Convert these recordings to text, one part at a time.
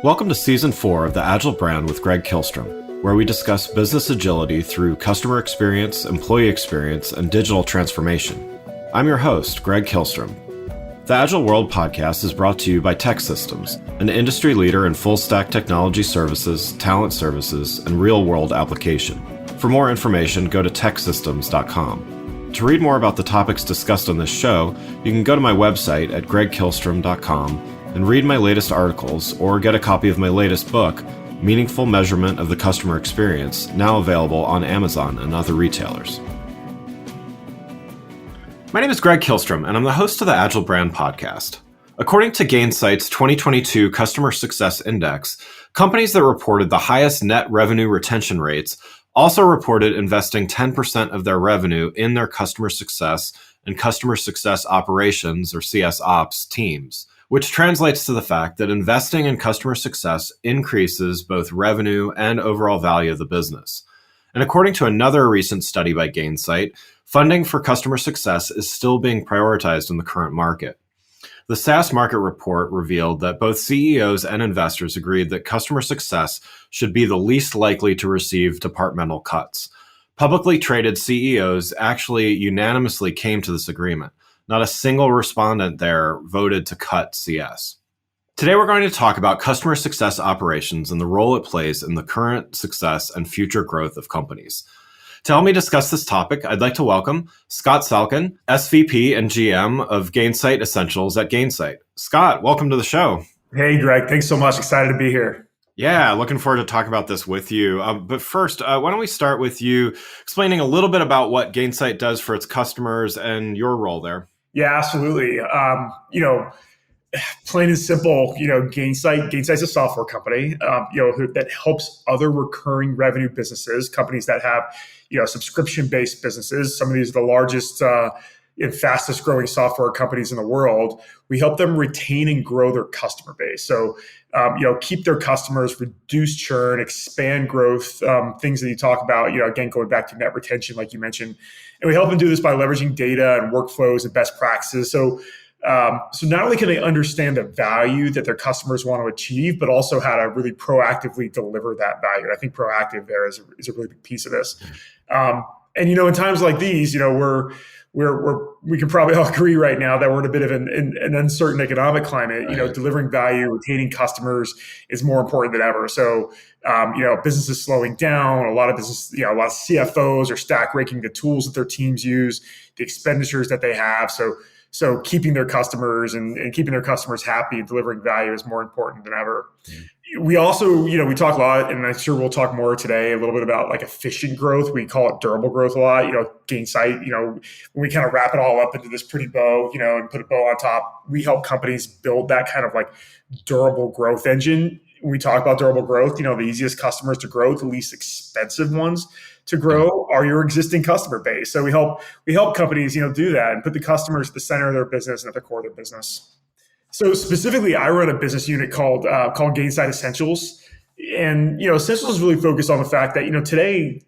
Welcome to Season 4 of the Agile Brand with Greg Kihlstrom, where we discuss business agility through customer experience, employee experience, and digital transformation. I'm your host, Greg Kihlstrom. The Agile World podcast is brought to you by TEKsystems, an industry leader in full-stack technology services, talent services, and real-world application. For more information, go to TEKsystems.com. To read more about the topics discussed on this show, you can go to my website at gregkihlstrom.com and read my latest articles or get a copy of my latest book, Meaningful Measurement of the Customer Experience, now available on Amazon and other retailers. My name is Greg Kihlstrom, and I'm the host of the Agile Brand podcast. According to Gainsight's 2022 Customer Success Index, companies that reported the highest net revenue retention rates also reported investing 10% of their revenue in their customer success and customer success operations, or CS Ops, teams, which translates to the fact that investing in customer success increases both revenue and overall value of the business. And according to another recent study by Gainsight, funding for customer success is still being prioritized in the current market. The SaaS market report revealed that both CEOs and investors agreed that customer success should be the least likely to receive departmental cuts. Publicly traded CEOs actually unanimously came to this agreement. Not a single respondent there voted to cut CS. Today, we're going to talk about customer success operations and the role it plays in the current success and future growth of companies. To help me discuss this topic, I'd like to welcome Scott Salkin, SVP and GM of Gainsight Essentials at Gainsight. Scott, welcome to the show. Hey, Greg. Thanks so much. Excited to be here. Yeah, looking forward to talking about this with you. But first, why don't we start with you explaining a little bit about what Gainsight does for its customers and your role there? Yeah, absolutely. Plain and simple, Gainsight's a software company, that helps other recurring revenue businesses, companies that have, subscription-based businesses. Some of these are the largest and fastest growing software companies in the world. We help them retain and grow their customer base. So, keep their customers, reduce churn, expand growth, things that you talk about, again, going back to net retention, like you mentioned. And we help them do this by leveraging data and workflows and best practices. So not only can they understand the value that their customers want to achieve, but also how to really proactively deliver that value. And I think proactive there is a really big piece of this. In times like these, we can probably all agree right now that we're in a bit of an uncertain economic climate. Right. Delivering value, retaining customers is more important than ever. So, business is slowing down. A lot of CFOs are stack ranking the tools that their teams use, the expenditures that they have. So keeping their customers and keeping their customers happy and delivering value is more important than ever. Mm-hmm. We also, we talk a lot, and I'm sure we'll talk more today, a little bit about like efficient growth. We call it durable growth a lot. Gainsight, when we kind of wrap it all up into this pretty bow, and put a bow on top, we help companies build that kind of like durable growth engine. When we talk about durable growth, the easiest customers to grow, the least expensive ones to grow are your existing customer base. So we help companies, do that and put the customers at the center of their business and at the core of their business. So specifically, I run a business unit called Gainsight Essentials. And, Essentials is really focused on the fact that, today,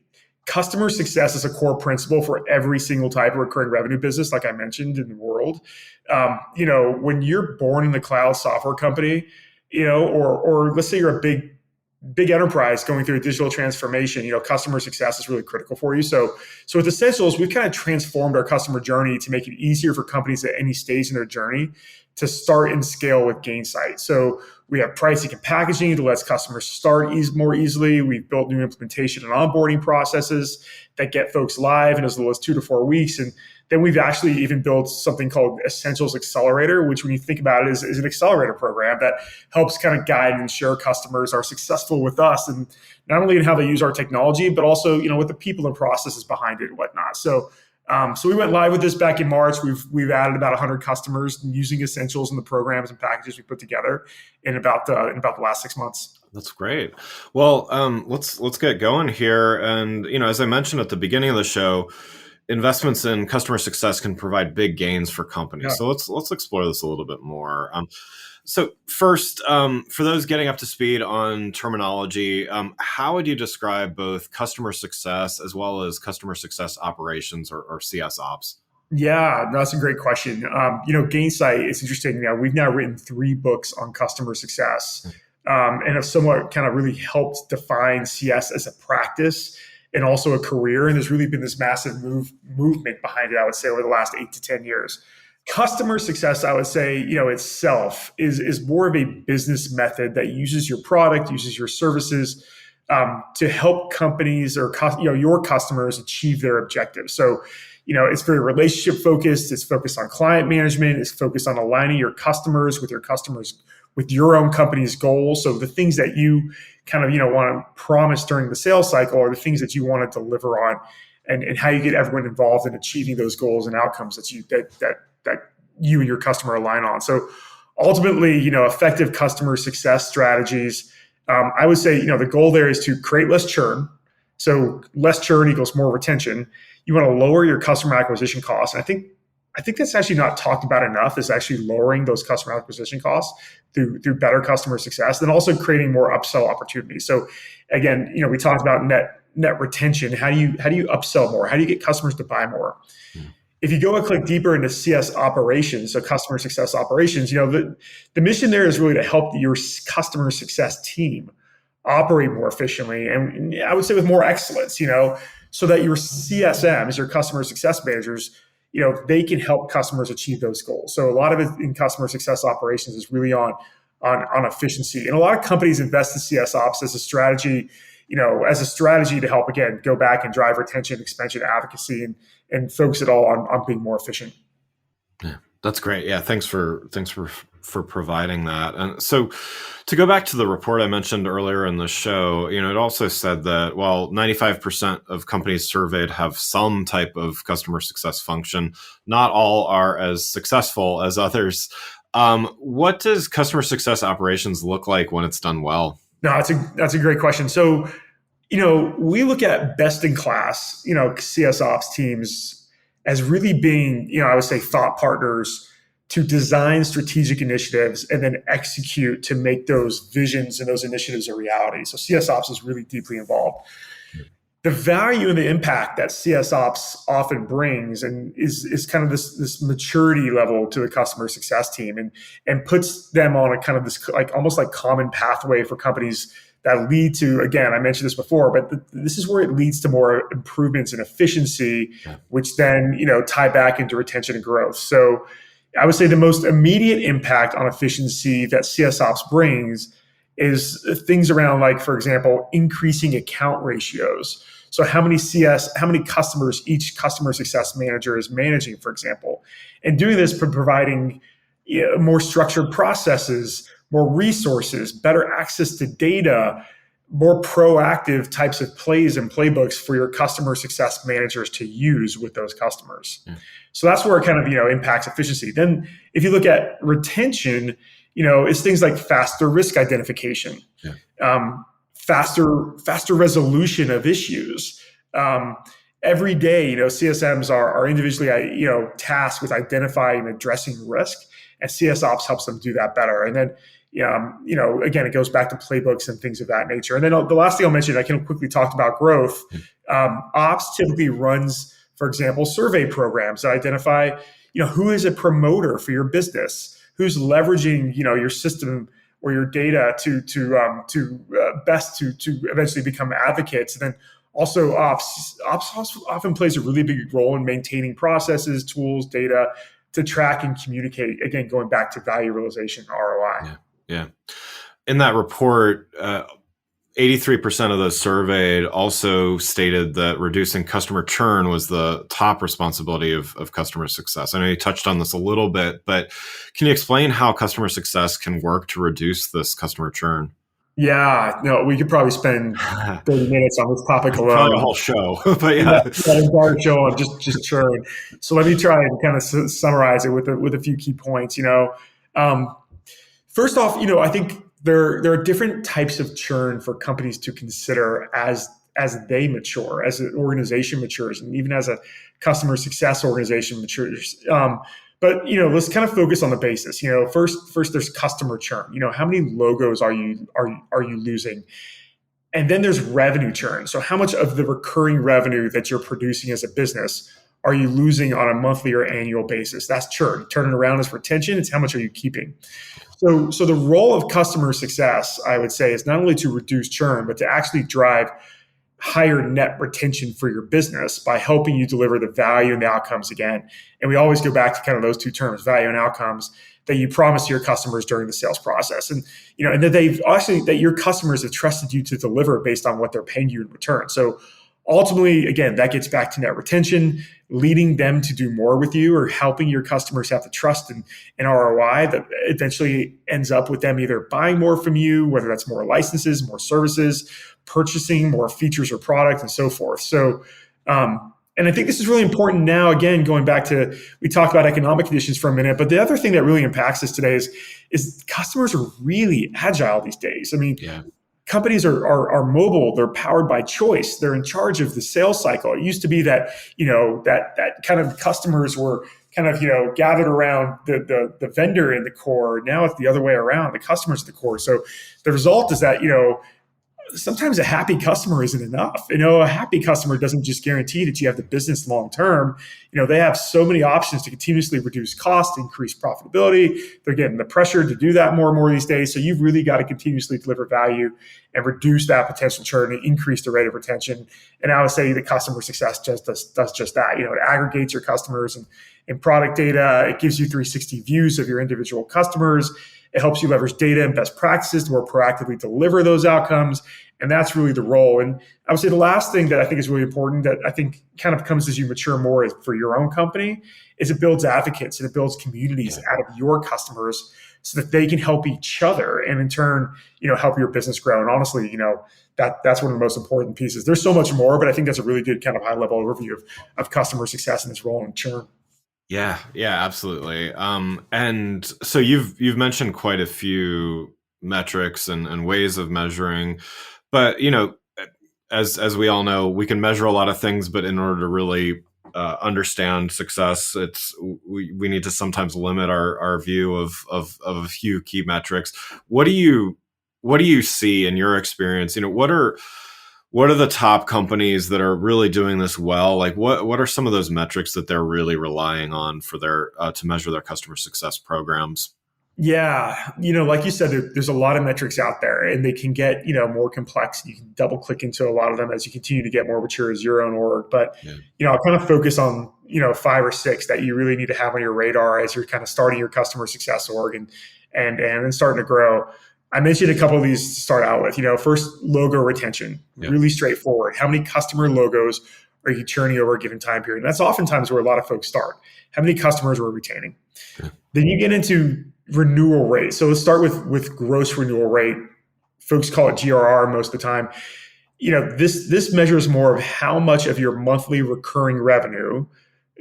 customer success is a core principle for every single type of recurring revenue business, like I mentioned, in the world. When you're born in the cloud software company, or let's say you're a big enterprise going through a digital transformation, customer success is really critical for you. So with Essentials, we've kind of transformed our customer journey to make it easier for companies at any stage in their journey to start and scale with Gainsight. So we have pricing and packaging that lets customers start more easily. We've built new implementation and onboarding processes that get folks live in as little as 2 to 4 weeks. And then we've actually even built something called Essentials Accelerator, which when you think about it is an accelerator program that helps kind of guide and ensure customers are successful with us, and not only in how they use our technology, but also, with the people and processes behind it and whatnot. So we went live with this back in March. We've added about 100 customers using Essentials in the programs and packages we put together in about the last 6 months. That's great. Well, let's get going here. And as I mentioned at the beginning of the show, investments in customer success can provide big gains for companies. Yeah. So let's explore this a little bit more. So first, for those getting up to speed on terminology, how would you describe both customer success as well as customer success operations or CS ops? Yeah, no, that's a great question. Gainsight, it's interesting. We've now written 3 books on customer success. and have somewhat kind of really helped define CS as a practice and also a career. And there's really been this massive movement behind it, I would say, over the last 8 to 10 years. Customer success, I would say, itself is more of a business method that uses your product, uses your services to help companies or your customers achieve their objectives. So, it's very relationship focused. It's focused on client management. It's focused on aligning your customers with your own company's goals. So the things that you kind of want to promise during the sales cycle are the things that you want to deliver on, and how you get everyone involved in achieving those goals and outcomes that you and your customer align on. So ultimately, effective customer success strategies. I would say, the goal there is to create less churn. So less churn equals more retention. You want to lower your customer acquisition costs. And I think that's actually not talked about enough, is actually lowering those customer acquisition costs through better customer success, and also creating more upsell opportunities. So again, we talked about net retention. How do you upsell more? How do you get customers to buy more? If you go a click deeper into CS operations, so customer success operations, the mission there is really to help your customer success team operate more efficiently, and I would say with more excellence, so that your CSMs, your customer success managers, they can help customers achieve those goals. So a lot of it in customer success operations is really on efficiency. And a lot of companies invest in CS ops as a strategy, to help, again, go back and drive retention, expansion, advocacy, and focus it all on being more efficient. Yeah, that's great. Yeah, thanks for providing that. And so, to go back to the report I mentioned earlier in the show, it also said that while 95% of companies surveyed have some type of customer success function, not all are as successful as others. What does customer success operations look like when it's done well? No, that's a great question. So, we look at best in class, CS ops teams as really being, I would say, thought partners to design strategic initiatives and then execute to make those visions and those initiatives a reality. So CS ops is really deeply involved. The value and the impact that CS ops often brings and is kind of this maturity level to the customer success team, and puts them on a kind of this almost like common pathway for companies that lead to, again, I mentioned this before, but this is where it leads to more improvements in efficiency, which then tie back into retention and growth. So I would say the most immediate impact on efficiency that CS ops brings is things around, like, for example, increasing account ratios. So how many customers each customer success manager is managing, for example, and doing this by providing more structured processes, more resources, better access to data, more proactive types of plays and playbooks for your customer success managers to use with those customers. Yeah. So that's where it kind of, impacts efficiency. Then if you look at retention, it's things like faster risk identification, faster resolution of issues. Every day, CSMs are individually, tasked with identifying and addressing risk, and CS ops helps them do that better. And then, again, it goes back to playbooks and things of that nature. And then the last thing I'll mention, I can quickly talk about growth. Ops typically runs, for example, survey programs that identify, who is a promoter for your business, who's leveraging, your system or your data to eventually become advocates. And then also ops often plays a really big role in maintaining processes, tools, data to track and communicate. Again, going back to value realization, ROI. Yeah. In that report, 83% of those surveyed also stated that reducing customer churn was the top responsibility of customer success. I know you touched on this a little bit, but can you explain how customer success can work to reduce this customer churn? Yeah, no, we could probably spend 30 minutes on this topic alone. Probably a whole show, but yeah. An entire show on just churn. So let me try and kind of summarize it with a few key points. First off, I think there are different types of churn for companies to consider as they mature, as an organization matures, and even as a customer success organization matures. But let's kind of focus on the basis. First there's customer churn. How many logos are you losing? And then there's revenue churn. So how much of the recurring revenue that you're producing as a business are you losing on a monthly or annual basis? That's churn. Turn it around as retention. It's how much are you keeping? So the role of customer success, I would say, is not only to reduce churn, but to actually drive higher net retention for your business by helping you deliver the value and the outcomes again. And we always go back to kind of those two terms, value and outcomes, that you promise to your customers during the sales process. And, and that your customers have trusted you to deliver based on what they're paying you in return. So ultimately, again, that gets back to net retention, leading them to do more with you, or helping your customers have the trust and ROI that eventually ends up with them either buying more from you, whether that's more licenses, more services, purchasing more features or product, and so forth. So, and I think this is really important now, again, going back to, we talked about economic conditions for a minute, but the other thing that really impacts us today is customers are really agile these days. I mean, companies are mobile. They're powered by choice. They're in charge of the sales cycle. It used to be that, that kind of customers were kind of, gathered around the vendor in the core. Now it's the other way around. The customer's at the core. So the result is that, sometimes a happy customer isn't enough. A happy customer doesn't just guarantee that you have the business long term. They have so many options to continuously reduce cost, increase profitability. They're getting the pressure to do that more and more these days. So you've really got to continuously deliver value and reduce that potential churn and increase the rate of retention. And I would say the customer success just does just that. It aggregates your customers and product data. It gives you 360 views of your individual customers. It helps you leverage data and best practices to more proactively deliver those outcomes. And that's really the role. And I would say the last thing that I think is really important, that I think kind of comes as you mature more for your own company, is it builds advocates and it builds communities out of your customers so that they can help each other and in turn, help your business grow. And honestly, that's one of the most important pieces. There's so much more, but I think that's a really good kind of high level overview of customer success and its role in churn. Yeah, absolutely. And so you've mentioned quite a few metrics and ways of measuring, but as we all know, we can measure a lot of things, but in order to really understand success, we need to sometimes limit our view of a few key metrics. What do you see in your experience? What are the top companies that are really doing this well? Like what are some of those metrics that they're really relying on for their to measure their customer success programs? Yeah. Like you said, there's a lot of metrics out there and they can get, more complex. You can double click into a lot of them as you continue to get more mature as your own org. But, I'll kind of focus on, 5 or 6 that you really need to have on your radar as you're kind of starting your customer success org and starting to grow. I mentioned a couple of these to start out with. First, logo retention, really straightforward. How many customer logos are you churning over a given time period? And that's oftentimes where a lot of folks start. How many customers we're retaining? Then you get into renewal rate. So let's start with gross renewal rate. Folks call it GRR most of the time. This measures more of how much of your monthly recurring revenue,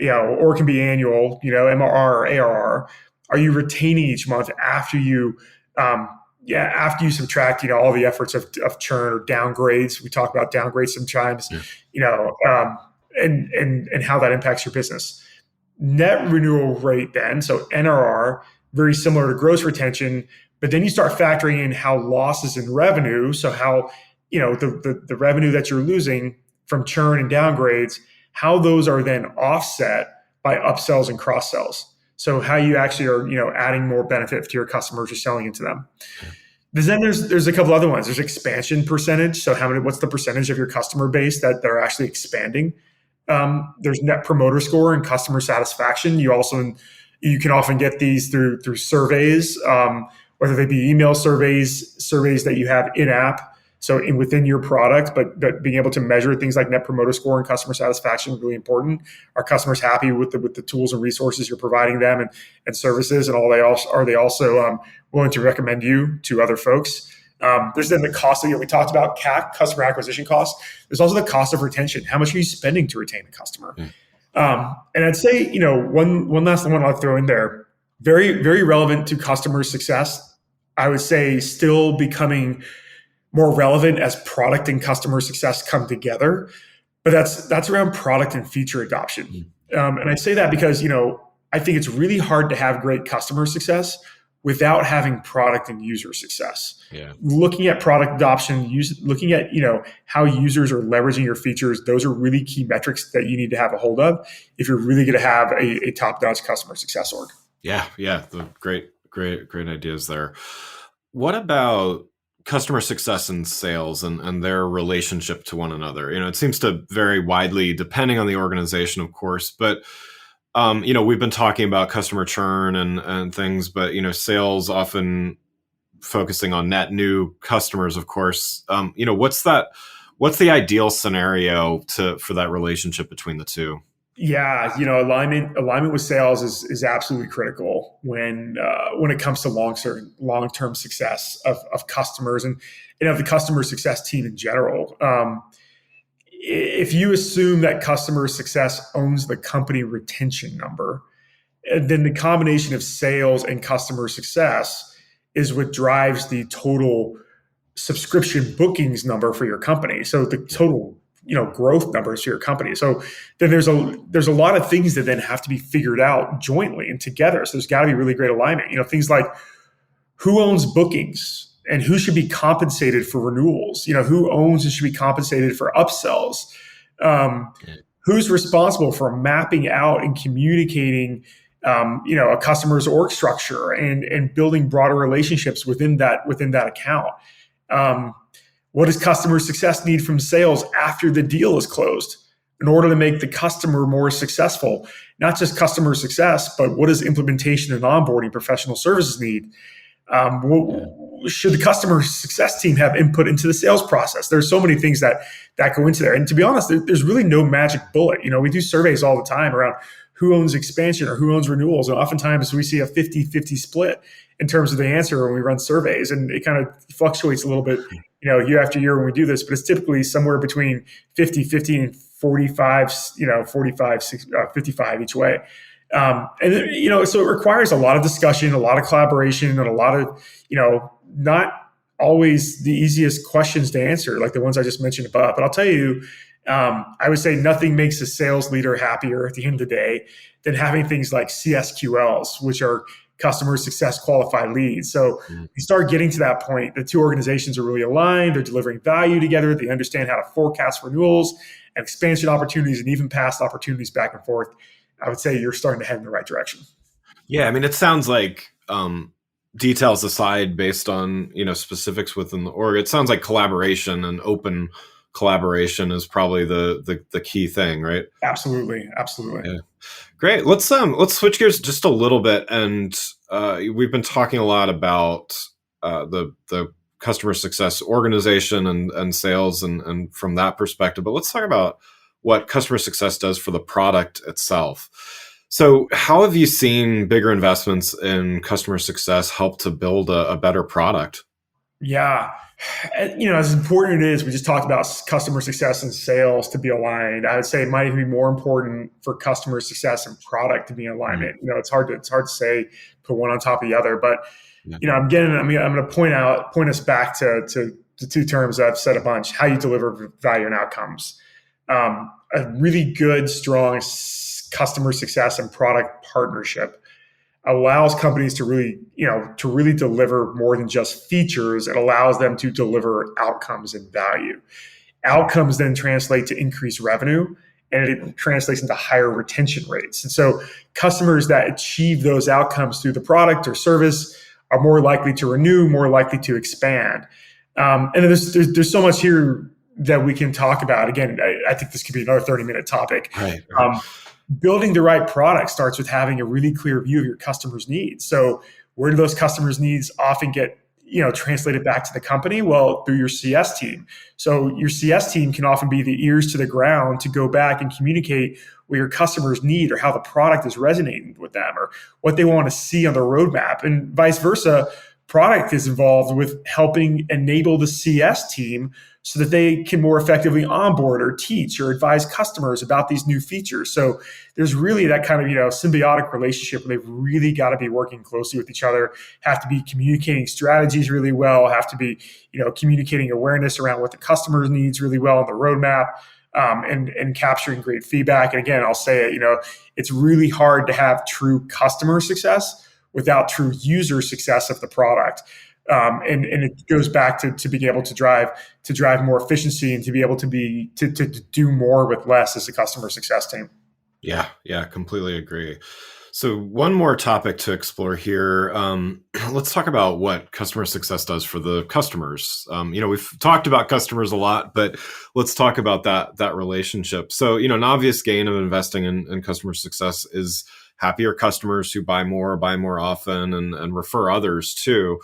or it can be annual, MRR or ARR, are you retaining each month after you after you subtract, all the efforts of churn or downgrades. We talk about downgrades sometimes, and how that impacts your business. Net renewal rate then, so NRR, very similar to gross retention, but then you start factoring in how losses in revenue, so how, the revenue that you're losing from churn and downgrades, how those are then offset by upsells and cross sells. So how you actually are, adding more benefit to your customers or selling into them. Then there's a couple other ones. There's expansion percentage. So what's the percentage of your customer base that are actually expanding? There's net promoter score and customer satisfaction. You can often get these through surveys, whether they be email surveys that you have in app. So within your product, but being able to measure things like net promoter score and customer satisfaction is really important. Are customers happy with the tools and resources you're providing them and services, and are they also willing to recommend you to other folks? There's then the cost we talked about CAC, customer acquisition cost. There's also the cost of retention. How much are you spending to retain a customer? And I'd say, one last one I'll throw in there, very, very relevant to customer success. I would say still becoming more relevant as product and customer success come together, but that's around product and feature adoption. And I say that because, I think it's really hard to have great customer success without having product and user success. Looking at product adoption, looking at, how users are leveraging your features, those are really key metrics that you need to have a hold of if you're really going to have a top-notch customer success org. Yeah, great Great ideas there. What about customer success and sales and their relationship to one another? It seems to vary widely depending on the organization, of course, but we've been talking about customer churn and things, but sales often focusing on net new customers, of course. What's the ideal scenario for that relationship between the two? Yeah, alignment with sales is absolutely critical when it comes to long term success of customers and of the customer success team in general. If you assume that customer success owns the company retention number, then the combination of sales and customer success is what drives the total subscription bookings number for your company. So the total growth numbers for your company. So then there's a lot of things that then have to be figured out jointly and together. So there's got to be really great alignment. Things like who owns bookings and who should be compensated for renewals. Who owns and should be compensated for upsells. Who's responsible for mapping out and communicating a customer's org structure and building broader relationships within that account. What does customer success need from sales after the deal is closed in order to make the customer more successful? Not just customer success, but what does implementation and onboarding professional services need? Should the customer success team have input into the sales process? There's so many things that go into there. And to be honest, there's really no magic bullet. We do surveys all the time around who owns expansion or who owns renewals. And oftentimes we see a 50-50 split in terms of the answer when we run surveys. And it kind of fluctuates a little bit, year after year when we do this, but it's typically somewhere between 50-50 and 45, 55 each way. So it requires a lot of discussion, a lot of collaboration, and a lot of, not always the easiest questions to answer, like the ones I just mentioned above. But I'll tell you, I would say nothing makes a sales leader happier at the end of the day than having things like CSQLs, which are customer success qualified leads. So you start getting to that point, the two organizations are really aligned, they're delivering value together, they understand how to forecast renewals and expansion opportunities and even past opportunities back and forth. I would say you're starting to head in the right direction. Yeah, it sounds like details aside, based on specifics within the org, it sounds like collaboration and open collaboration is probably the key thing, right? Absolutely. Yeah. Great. Let's switch gears just a little bit, and we've been talking a lot about the customer success organization and sales and from that perspective. But let's talk about what customer success does for the product itself. So how have you seen bigger investments in customer success help to build a better product? Yeah. As important it is, we just talked about customer success and sales to be aligned. I would say it might even be more important for customer success and product to be in alignment. It's hard to say, put one on top of the other, but I'm going to point us back to the two terms I've said a bunch: how you deliver value and outcomes. A really good, strong customer success and product partnership allows companies to really deliver more than just features. It allows them to deliver outcomes and value. Outcomes then translate to increased revenue, and it translates into higher retention rates. And so customers that achieve those outcomes through the product or service are more likely to renew, more likely to expand. And there's so much here that we can talk about. Again, I think this could be another 30-minute topic. Right. Building the right product starts with having a really clear view of your customers' needs. So where do those customers' needs often get translated back to the company? Well, through your CS team. So your CS team can often be the ears to the ground to go back and communicate what your customers need or how the product is resonating with them or what they want to see on the roadmap, and vice versa. Product is involved with helping enable the CS team so that they can more effectively onboard or teach or advise customers about these new features. So there's really that kind of symbiotic relationship where they've really got to be working closely with each other, have to be communicating strategies really well, have to be communicating awareness around what the customer needs really well on the roadmap, and capturing great feedback. And again, I'll say it, it's really hard to have true customer success without true user success of the product. And it goes back to being able to drive more efficiency and to be able to do more with less as a customer success team. Yeah, completely agree. So one more topic to explore here. Let's talk about what customer success does for the customers. We've talked about customers a lot, but let's talk about that relationship. So, an obvious gain of investing in customer success is happier customers who buy more often, and refer others too.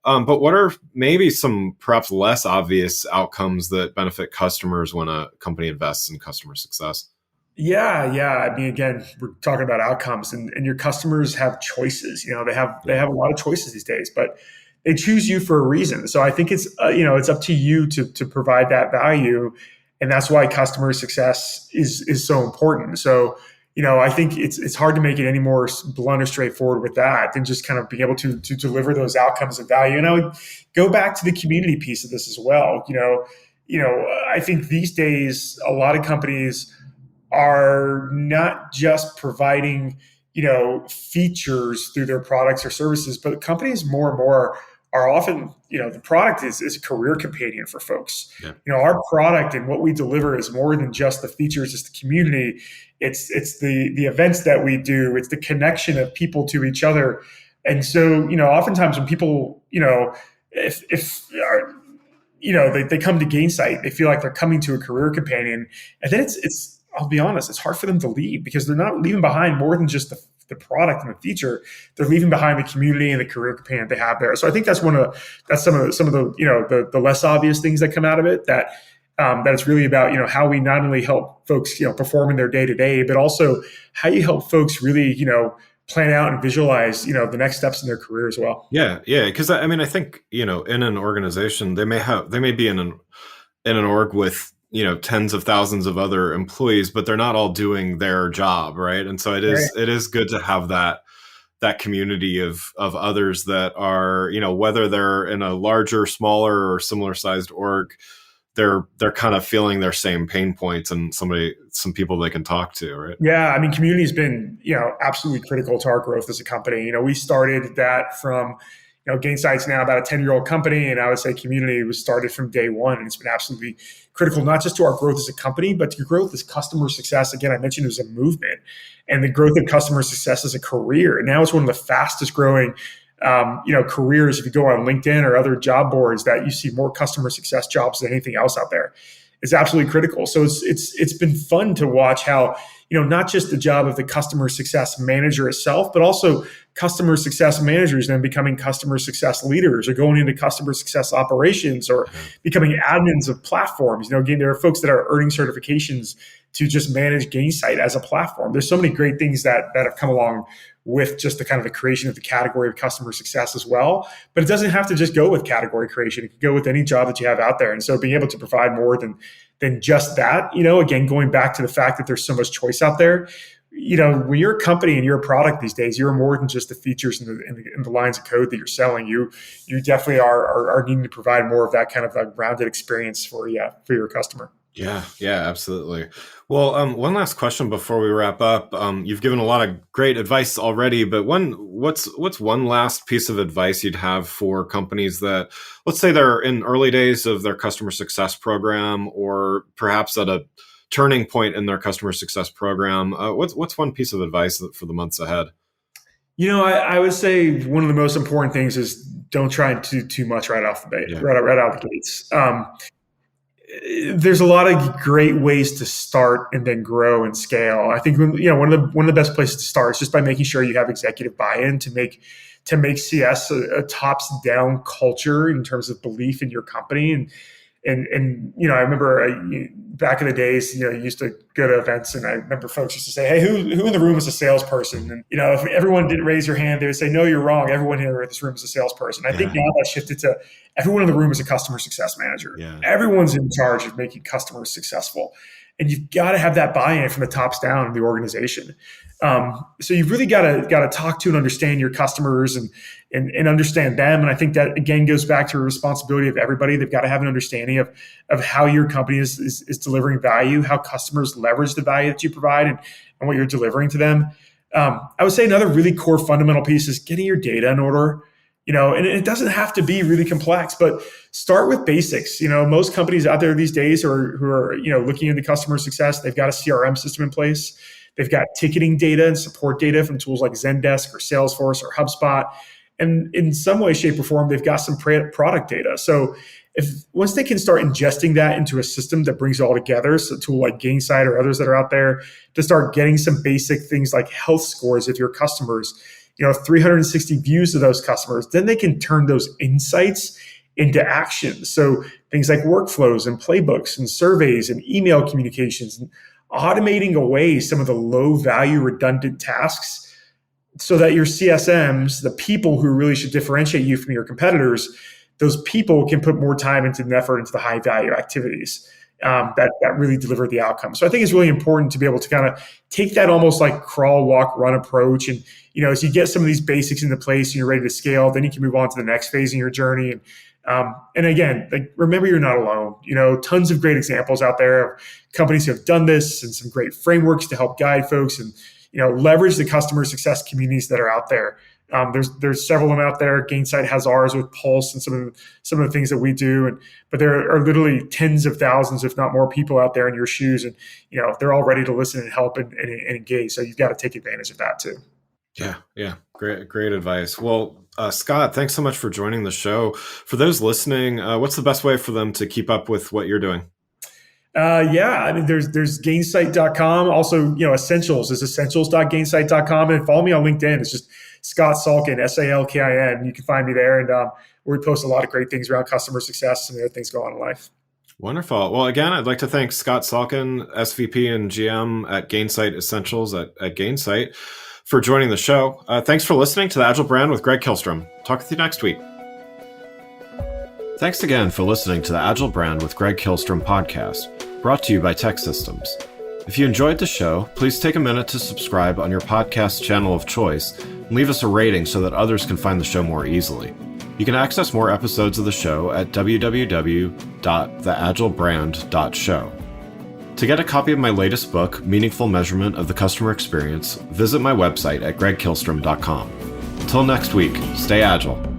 But what are maybe some perhaps less obvious outcomes that benefit customers when a company invests in customer success? Yeah. I mean, again, we're talking about outcomes, and your customers have choices. They have a lot of choices these days, but they choose you for a reason. So I think it's up to you to provide that value, and that's why customer success is so important. So I think it's hard to make it any more blunt or straightforward with that than just kind of being able to deliver those outcomes of value. And I would go back to the community piece of this as well. I think these days a lot of companies are not just providing, features through their products or services, but companies more and more are often, the product is a career companion for folks. Yeah. Our product and what we deliver is more than just the features, it's the community. It's the events that we do. It's the connection of people to each other. And so, oftentimes when people, if they come to Gainsight, they feel like they're coming to a career companion. And then it's I'll be honest, it's hard for them to leave because they're not leaving behind more than just the product and the feature. They're leaving behind the community and the career companion they have there. So I think that's some of the the less obvious things that come out of it, that it's really about, how we not only help folks, perform in their day to day, but also how you help folks really, plan out and visualize, the next steps in their career as well. Yeah. Because I think, in an organization, they may be in an org with tens of thousands of other employees, but they're not all doing their job, right? And so it is good to have that community of others that are, whether they're in a larger, smaller, or similar sized org, they're kind of feeling their same pain points and some people they can talk to, right? Yeah, I mean, community has been absolutely critical to our growth as a company. We started that from Gainsight's now about a 10-year-old company, and I would say community was started from day one, and it's been absolutely critical, not just to our growth as a company, but to growth as customer success. Again, I mentioned it was a movement, and the growth of customer success as a career. And now it's one of the fastest growing careers. If you go on LinkedIn or other job boards, that you see more customer success jobs than anything else out there. It's absolutely critical. So it's been fun to watch how, not just the job of the customer success manager itself, but also customer success managers then becoming customer success leaders or going into customer success operations or becoming admins of platforms. Again, there are folks that are earning certifications to just manage Gainsight as a platform. There's so many great things that have come along with just the kind of the creation of the category of customer success as well. But it doesn't have to just go with category creation. It can go with any job that you have out there. And so being able to provide more than just that, again, going back to the fact that there's so much choice out there, when you're a company and you're a product these days, you're more than just the features and the lines of code that you're selling. You definitely are needing to provide more of that kind of rounded experience for your customer. Yeah, absolutely. Well, one last question before we wrap up. You've given a lot of great advice already, but what's one last piece of advice you'd have for companies that, let's say they're in early days of their customer success program, or perhaps at a turning point in their customer success program? What's one piece of advice for the months ahead? I would say one of the most important things is don't try and do too much right off the bat, right out the gates. There's a lot of great ways to start and then grow and scale. I think one of the best places to start is just by making sure you have executive buy-in to make CS a tops down culture in terms of belief in your company. And I remember back in the days, you used to go to events, and I remember folks used to say, "Hey, who in the room is a salesperson?" And if everyone didn't raise your hand, they would say, "No, you're wrong. Everyone here in this room is a salesperson." I think now that shifted to everyone in the room is a customer success manager. Yeah. Everyone's in charge of making customers successful, and you've got to have that buy-in from the tops down in the organization. So you've really got to talk to and understand your customers and understand them. And I think that, again, goes back to a responsibility of everybody. They've got to have an understanding of how your company is delivering value, how customers leverage the value that you provide, and what you're delivering to them. I would say another really core fundamental piece is getting your data in order. And it doesn't have to be really complex, but start with basics. Most companies out there these days who are looking into customer success, they've got a CRM system in place. They've got ticketing data and support data from tools like Zendesk or Salesforce or HubSpot. And in some way, shape, or form, they've got some product data. So once they can start ingesting that into a system that brings it all together, so a tool like Gainsight or others that are out there, to start getting some basic things like health scores of your customers, 360 views of those customers, then they can turn those insights into actions. So things like workflows and playbooks and surveys and email communications, and automating away some of the low value redundant tasks so that your CSMs, the people who really should differentiate you from your competitors, those people can put more time into the effort into the high value activities that really deliver the outcome. So I think it's really important to be able to kind of take that almost like crawl, walk, run approach. And, as you get some of these basics into place and you're ready to scale, then you can move on to the next phase in your journey. And again, remember, you're not alone. Tons of great examples out there of companies who have done this and some great frameworks to help guide folks and, leverage the customer success communities that are out there. There's several of them out there. Gainsight has ours with Pulse and some of the things that we do. But there are literally tens of thousands, if not more, people out there in your shoes, and they're all ready to listen and help and engage. So you've got to take advantage of that too. Yeah, great advice. Well, Scott, thanks so much for joining the show. For those listening, what's the best way for them to keep up with what you're doing? There's Gainsight.com. Also, Essentials is essentials.gainsight.com. And follow me on LinkedIn. It's just Scott Salkin, Salkin. You can find me there. And we post a lot of great things around customer success and other things going on in life. Wonderful. Well, again, I'd like to thank Scott Salkin, SVP and GM at Gainsight Essentials at Gainsight, for joining the show. Thanks for listening to the Agile Brand with Greg Kihlstrom. Talk with you next week. Thanks again for listening to the Agile Brand with Greg Kihlstrom podcast, brought to you by TEKsystems. If you enjoyed the show, please take a minute to subscribe on your podcast channel of choice and leave us a rating so that others can find the show more easily. You can access more episodes of the show at www.theagilebrand.show. To get a copy of my latest book, Meaningful Measurement of the Customer Experience, visit my website at gregkihlstrom.com. Until next week, stay agile.